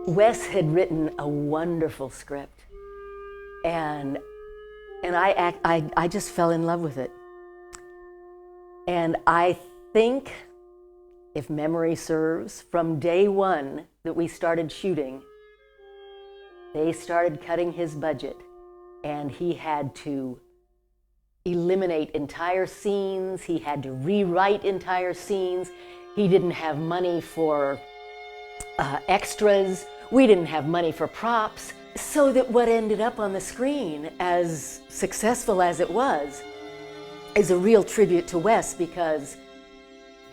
Wes had written a wonderful script, and I just fell in love with it. And I think, if memory serves, from day one that we started shooting, they started cutting his budget, and he had to eliminate entire scenes. He had to rewrite entire scenes. He didn't have money for extras. We didn't have money for props. So that what ended up on the screen, as successful as it was, is a real tribute to Wes, because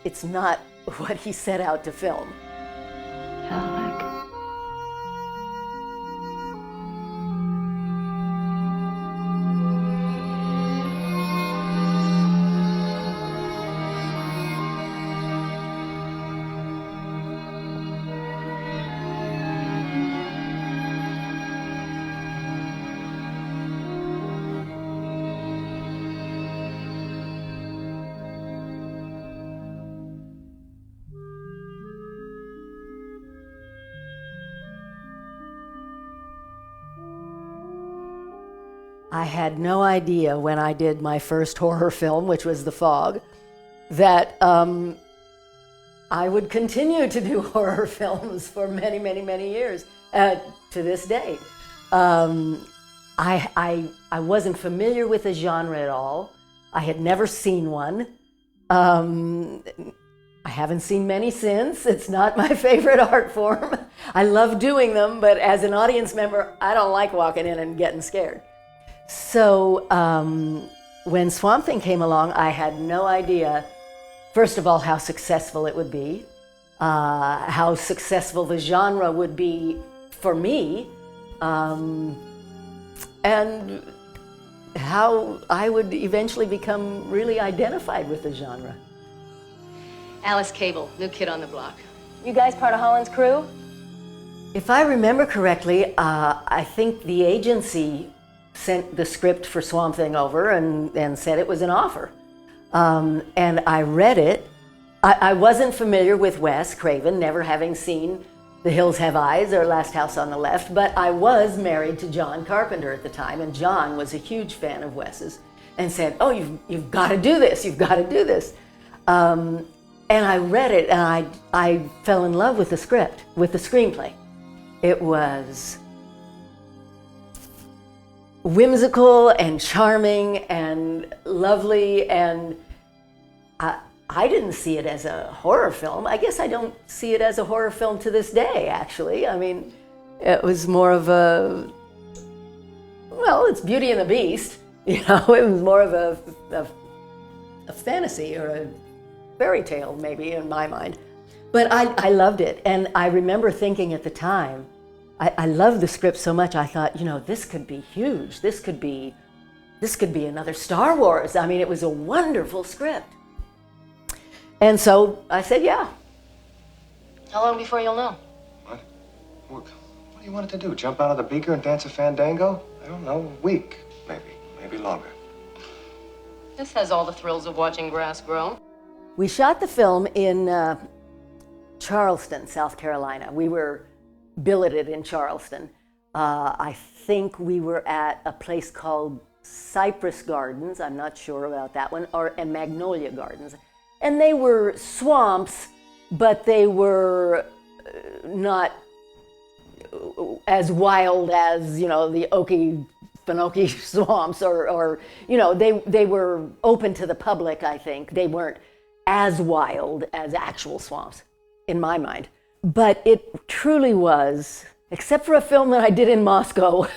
it's not what he set out to film. I had no idea when I did my first horror film, which was The Fog, that I would continue to do horror films for many, many, many years, to this day. I wasn't familiar with the genre at all. I had never seen one. I haven't seen many since. It's not my favorite art form. I love doing them, but as an audience member, I don't like walking in and getting scared. So when Swamp Thing came along, I had no idea, first of all, how successful it would be, how successful the genre would be for me, and how I would eventually become really identified with the genre. Alice Cable, new kid on the block. You guys part of Holland's crew? If I remember correctly, I think the agency sent the script for Swamp Thing over and said it was an offer. And I read it. I wasn't familiar with Wes Craven, never having seen The Hills Have Eyes or Last House on the Left, but I was married to John Carpenter at the time, and John was a huge fan of Wes's and said, "Oh, you've got to do this, you've got to do this." And I read it, and I fell in love with the script, with the screenplay. It was whimsical and charming and lovely, and I didn't see it as a horror film. I guess I don't see it as a horror film to this day, actually. I mean, it was more of a, well, it's Beauty and the Beast, you know, it was more of a fantasy or a fairy tale, maybe, in my mind. But I loved it, and I remember thinking at the time, I loved the script so much, I thought, you know, this could be huge. This could be another Star Wars. I mean, it was a wonderful script. And so I said, yeah. How long before you'll know? What do you want it to do? Jump out of the beaker and dance a fandango? I don't know, a week, maybe longer. This has all the thrills of watching grass grow. We shot the film in Charleston, South Carolina. We were billeted in Charleston. I think we were at a place called Cypress Gardens, I'm not sure about that one, and Magnolia Gardens. And they were swamps, but they were not as wild as, you know, the Okefenokee swamps, or you know, they were open to the public, I think. They weren't as wild as actual swamps, in my mind. But it truly was, except for a film that I did in Moscow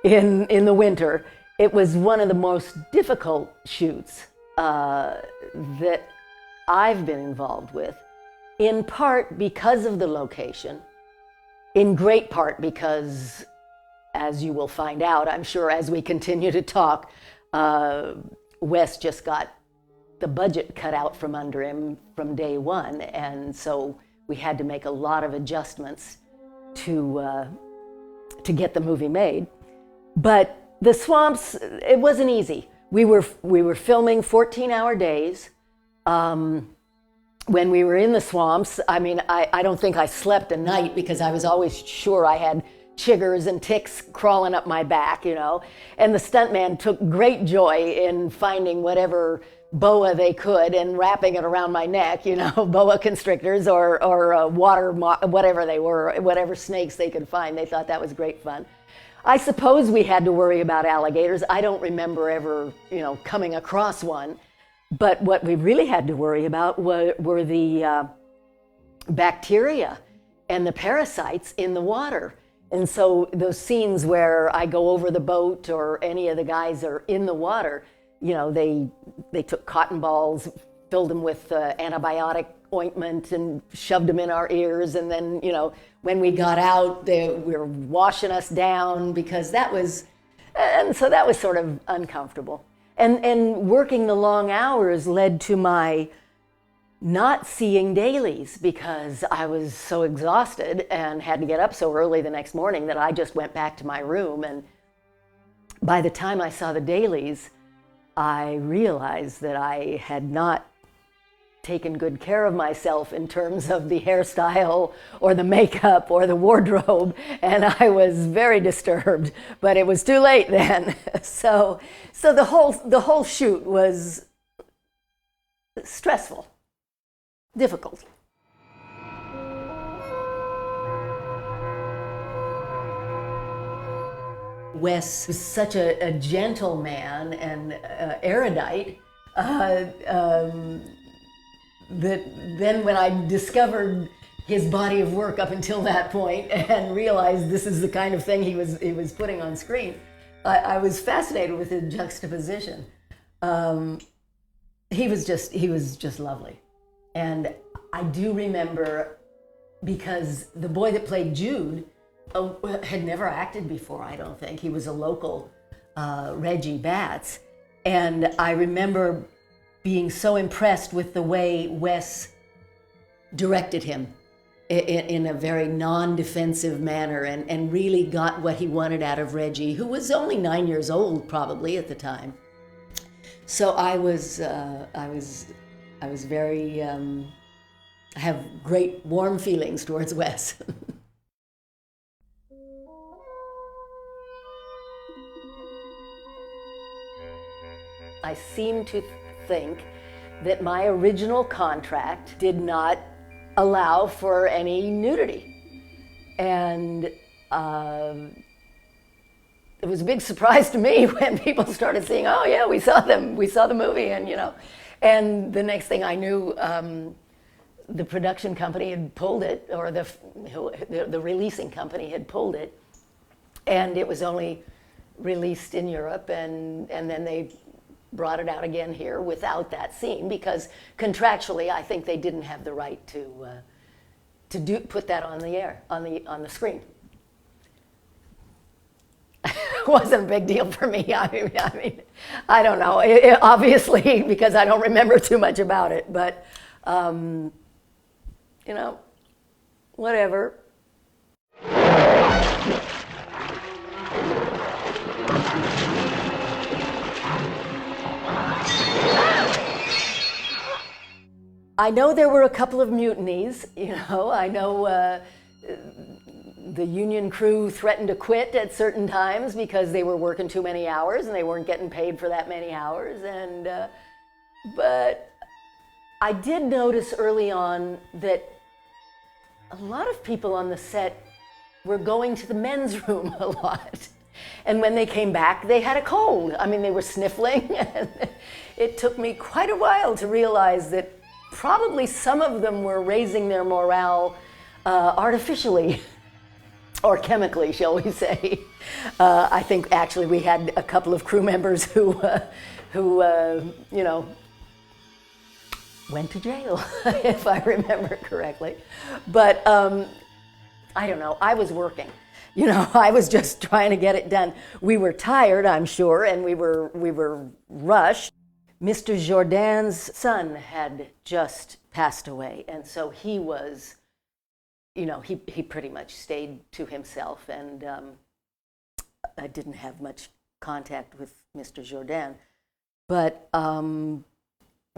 in the winter, it was one of the most difficult shoots that I've been involved with, in part because of the location, in great part because, as you will find out, I'm sure, as we continue to talk, Wes just got the budget cut out from under him from day one, and so we had to make a lot of adjustments to get the movie made. But the swamps, it wasn't easy. We were filming 14-hour days. when we were in the swamps, I mean, I don't think I slept a night because I was always sure I had chiggers and ticks crawling up my back, you know. And the stuntman took great joy in finding whatever boa they could and wrapping it around my neck, you know, boa constrictors or whatever they were, whatever snakes they could find. They thought that was great fun. I suppose we had to worry about alligators. I don't remember ever, you know, coming across one. But what we really had to worry about were the bacteria and the parasites in the water. And so those scenes where I go over the boat or any of the guys are in the water, you know, they took cotton balls, filled them with antibiotic ointment and shoved them in our ears. And then, you know, when we got out, they were washing us down because and so that was sort of uncomfortable. And working the long hours led to my not seeing dailies because I was so exhausted and had to get up so early the next morning that I just went back to my room. And by the time I saw the dailies, I realized that I had not taken good care of myself in terms of the hairstyle or the makeup or the wardrobe, and I was very disturbed, but it was too late then. So the whole shoot was stressful, difficult. Wes was such a gentleman and erudite that then when I discovered his body of work up until that point and realized this is the kind of thing he was putting on screen, I was fascinated with his juxtaposition. He was just lovely. And I do remember, because the boy that played Jude had never acted before, I don't think. He was a local Reggie Batts. And I remember being so impressed with the way Wes directed him in a very non-defensive manner and really got what he wanted out of Reggie, who was only 9 years old probably at the time. So I was very, I have great warm feelings towards Wes. I seem to think that my original contract did not allow for any nudity. And it was a big surprise to me when people started seeing, oh yeah, we saw the movie, and you know. And the next thing I knew, the production company had pulled it, or the releasing company had pulled it, and it was only released in Europe, and then they brought it out again here without that scene, because contractually I think they didn't have the right to put that on the air, on the screen. It wasn't a big deal for me. I mean, I don't know. Obviously, because I don't remember too much about it, but you know, whatever. I know there were a couple of mutinies, you know. I know the union crew threatened to quit at certain times because they were working too many hours and they weren't getting paid for that many hours. And but I did notice early on that a lot of people on the set were going to the men's room a lot. And when they came back, they had a cold. I mean, they were sniffling. And it took me quite a while to realize that probably some of them were raising their morale artificially or chemically, shall we say. I think actually we had a couple of crew members who you know, went to jail, if I remember correctly. But I don't know, I was working. You know, I was just trying to get it done. We were tired, I'm sure, and we were rushed. Mr. Jourdain's son had just passed away, and so he was, you know, he pretty much stayed to himself, and I didn't have much contact with Mr. Jourdain. But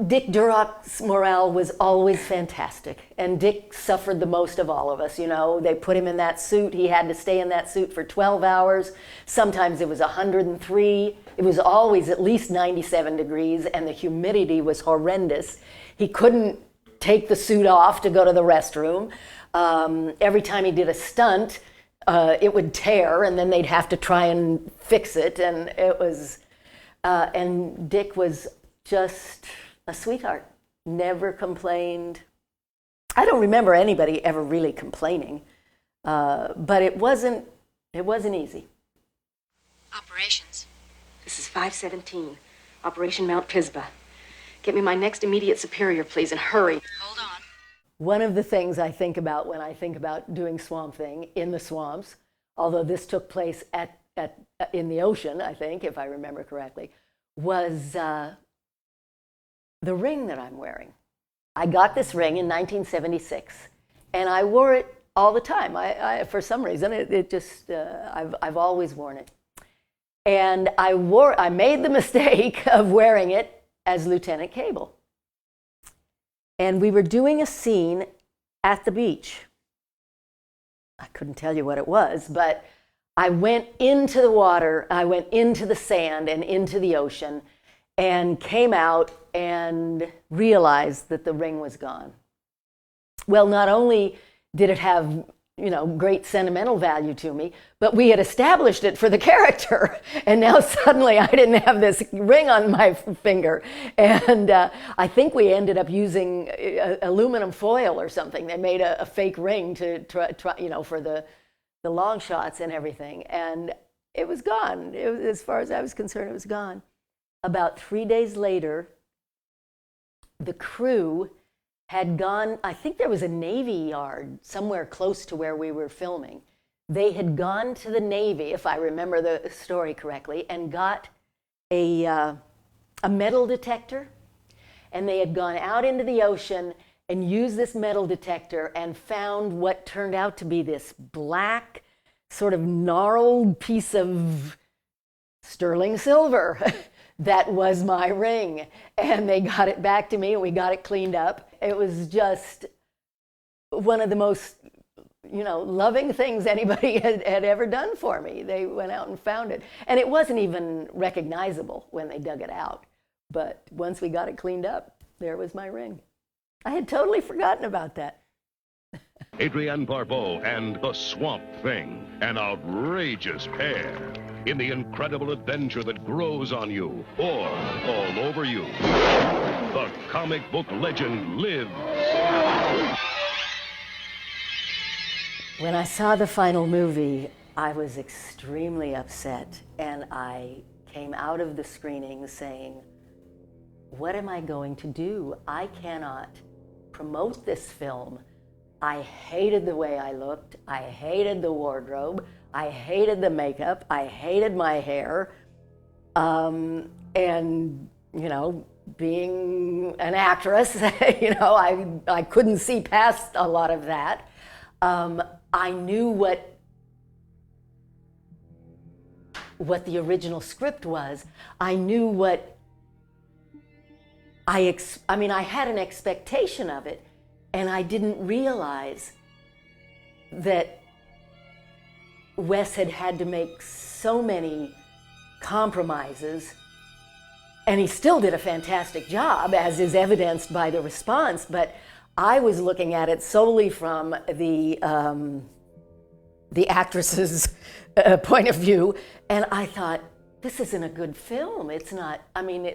Dick Durock's morale was always fantastic, and Dick suffered the most of all of us. You know, they put him in that suit. He had to stay in that suit for 12 hours. Sometimes it was 103. It was always at least 97 degrees, and the humidity was horrendous. He couldn't take the suit off to go to the restroom. Every time he did a stunt, it would tear, and then they'd have to try and fix it. And it was, and Dick was just a sweetheart, never complained. I don't remember anybody ever really complaining, but it wasn't easy. Operations. This is 517, Operation Mount Pisgah. Get me my next immediate superior, please, and hurry. Hold on. One of the things I think about when I think about doing Swamp Thing in the swamps, although this took place in the ocean, I think, if I remember correctly, was the ring that I'm wearing. I got this ring in 1976, and I wore it all the time. I for some reason, it just, I've always worn it. And I made the mistake of wearing it as Lieutenant Cable. And we were doing a scene at the beach. I couldn't tell you what it was, but I went into the water, I went into the sand and into the ocean, and came out and realized that the ring was gone. Well, not only did it have, you know, great sentimental value to me, but we had established it for the character. And now suddenly I didn't have this ring on my finger. And I think we ended up using aluminum foil or something. They made a fake ring to try, you know, for the long shots and everything. And it was gone. As far as I was concerned, it was gone. About 3 days later, the crew had gone, I think there was a Navy yard somewhere close to where we were filming. They had gone to the Navy, if I remember the story correctly, and got a metal detector. And they had gone out into the ocean and used this metal detector and found what turned out to be this black, sort of gnarled piece of sterling silver. That was my ring. And they got it back to me, and we got it cleaned up. It was just one of the most, you know, loving things anybody had ever done for me. They went out and found it. And it wasn't even recognizable when they dug it out. But once we got it cleaned up, there was my ring. I had totally forgotten about that. Adrienne Barbeau and the Swamp Thing, an outrageous pair in the incredible adventure that grows on you or all over you. The comic book legend lives. When I saw the final movie, I was extremely upset, and I came out of the screening saying, what am I going to do? I cannot promote this film. I hated the way I looked. I hated the wardrobe. I hated the makeup. I hated my hair. And, you know, being an actress, you know, I couldn't see past a lot of that. I knew what the original script was. I knew what I mean, I had an expectation of it, and I didn't realize that Wes had to make so many compromises, and he still did a fantastic job, as is evidenced by the response, but I was looking at it solely from the actress's point of view, and I thought, this isn't a good film. It's not, I mean,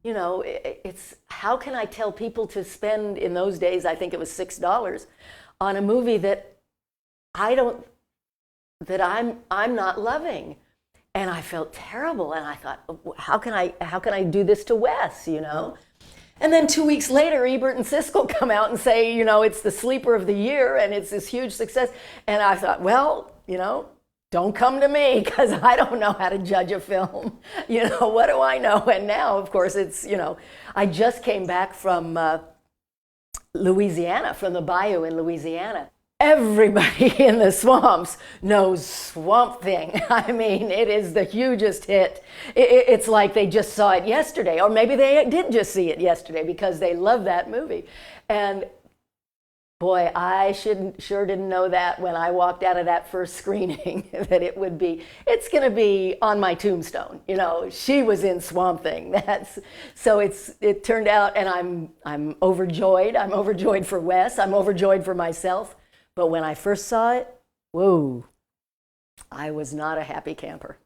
you know, it's, how can I tell people to spend, in those days, I think it was $6, on a movie that I'm not loving? And I felt terrible, and I thought, how can I do this to Wes, you know? And then 2 weeks later, Ebert and Siskel come out and say, you know, it's the sleeper of the year, and it's this huge success. And I thought, well, you know, don't come to me, because I don't know how to judge a film. You know, what do I know? And now, of course, it's, you know, I just came back from Louisiana, from the Bayou in Louisiana. everybody in the swamps knows Swamp Thing. I mean, it is the hugest hit. It's like they just saw it yesterday, or maybe they did just see it yesterday because they love that movie. And boy, I sure didn't know that when I walked out of that first screening that it's going to be on my tombstone. You know, she was in Swamp Thing. So it turned out, and I'm overjoyed. I'm overjoyed for Wes. I'm overjoyed for myself. But when I first saw it, whoa, I was not a happy camper.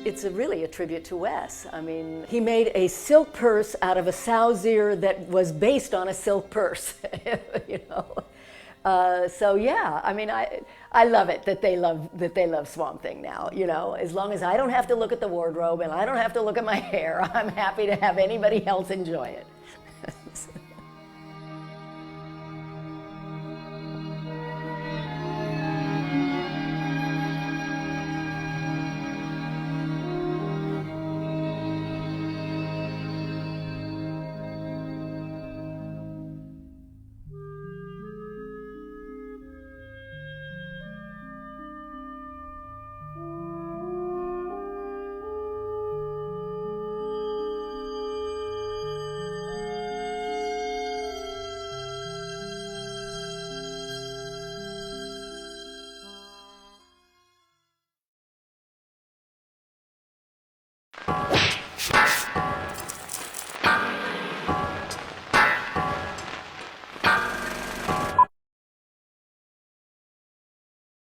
It's really a tribute to Wes. I mean, he made a silk purse out of a sow's ear that was based on a silk purse, you know. So yeah, I mean, I love it that they love Swamp Thing now. You know, as long as I don't have to look at the wardrobe and I don't have to look at my hair, I'm happy to have anybody else enjoy it.